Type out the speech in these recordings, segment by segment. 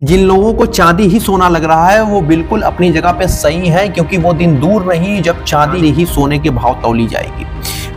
जिन लोगों को चांदी ही सोना लग रहा है वो बिल्कुल अपनी जगह पे सही है, क्योंकि वो दिन दूर नहीं जब चांदी ही सोने के भाव तौली जाएगी।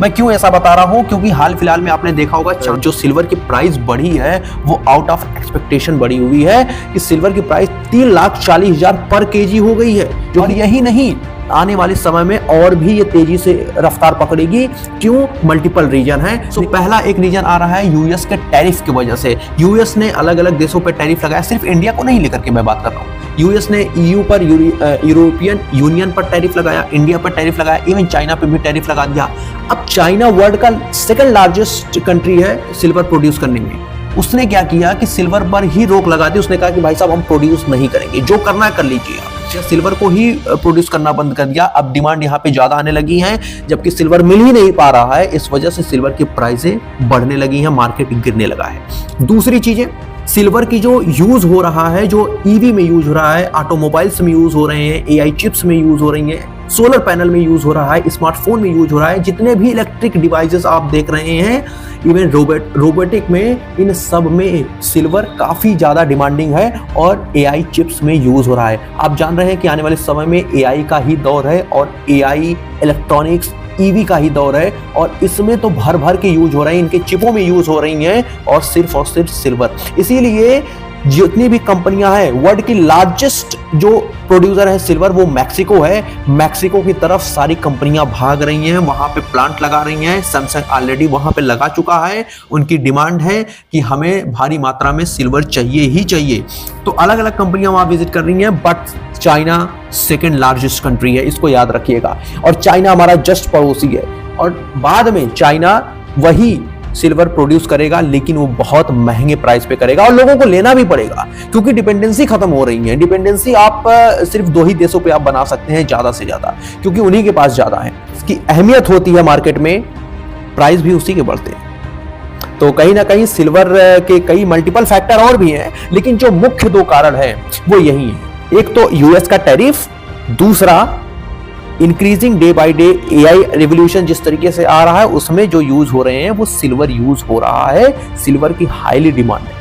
मैं क्यों ऐसा बता रहा हूँ, क्योंकि हाल फिलहाल में आपने देखा होगा जो सिल्वर की प्राइस बढ़ी है वो आउट ऑफ एक्सपेक्टेशन बढ़ी हुई है कि सिल्वर की प्राइस 3,40,000 पर केजी हो गई है। जो यही नहीं, आने वाले समय में और भी ये तेजी से रफ्तार पकड़ेगी। क्यों? मल्टीपल रीजन है। तो पहला एक रीजन आ रहा है यूएस के टैरिफ की वजह से। यूएस ने अलग अलग देशों पर टैरिफ लगाया, सिर्फ इंडिया को नहीं लेकर के मैं बात कर रहा हूँ। यूएस ने ईयू पर, यूरोपियन यूनियन पर टैरिफ लगाया, इंडिया पर टैरिफ लगाया, इवन चाइना पे भी टैरिफ लगा दिया। अब चाइना वर्ल्ड का सेकंड लार्जेस्ट कंट्री है सिल्वर प्रोड्यूस करने में। उसने क्या किया कि सिल्वर पर ही रोक लगा दी। उसने कहा कि भाई साहब हम प्रोड्यूस नहीं करेंगे, जो करना है कर लीजिए। सिल्वर को ही प्रोड्यूस करना बंद कर दिया। अब डिमांड यहाँ पे ज्यादा आने लगी है, जबकि सिल्वर मिल ही नहीं पा रहा है। इस वजह से सिल्वर की प्राइसें बढ़ने लगी हैं, मार्केट गिरने लगा है। दूसरी चीजें, सिल्वर की जो यूज हो रहा है, जो ईवी में यूज हो रहा है, ऑटोमोबाइल्स में यूज हो रहे हैं, एआई चिप्स में यूज हो रही हैं, सोलर पैनल में यूज हो रहा है, स्मार्टफोन में यूज हो रहा है, जितने भी इलेक्ट्रिक डिवाइसेस आप देख रहे हैं, इवन रोबोटिक में, इन सब में सिल्वर काफी ज्यादा डिमांडिंग है और एआई चिप्स में यूज हो रहा है। आप जान रहे हैं कि आने वाले समय में एआई का ही दौर है और एआई, इलेक्ट्रॉनिक्स, ईवी का ही दौर है और इसमें तो भर भर के यूज हो रहे हैं, इनके चिपों में यूज हो रही हैं और सिर्फ सिल्वर। इसीलिए जितनी भी कंपनियां हैं, वर्ल्ड की लार्जेस्ट जो प्रोड्यूसर है सिल्वर वो मैक्सिको है। मैक्सिको की तरफ सारी कंपनियां भाग रही हैं, वहां पे प्लांट लगा रही हैं। सैमसंग ऑलरेडी वहां पे लगा चुका है। उनकी डिमांड है कि हमें भारी मात्रा में सिल्वर चाहिए ही चाहिए। तो अलग अलग कंपनियां वहां विजिट कर रही हैं, but China second largest country है, इसको याद रखिएगा। और चाइना हमारा जस्ट पड़ोसी है और बाद में चाइना वही सिल्वर प्रोड्यूस करेगा, लेकिन वो बहुत महंगे प्राइस पे करेगा और लोगों को लेना भी पड़ेगा, क्योंकि डिपेंडेंसी खत्म हो रही है। डिपेंडेंसी आप सिर्फ 2 ही देशों पे आप बना सकते हैं ज्यादा से ज्यादा, क्योंकि उन्हीं के पास ज्यादा है। इसकी अहमियत होती है मार्केट में, प्राइस भी उसी के बढ़ते हैं। तो कहीं ना कहीं सिल्वर के कई मल्टीपल फैक्टर और भी हैं, लेकिन जो मुख्य 2 कारण है वो यही है। एक तो यूएस का टैरिफ, दूसरा increasing day by day AI revolution जिस तरीके से आ रहा है, उसमें जो यूज हो रहे हैं वो सिल्वर यूज हो रहा है। सिल्वर की हाईली डिमांड है।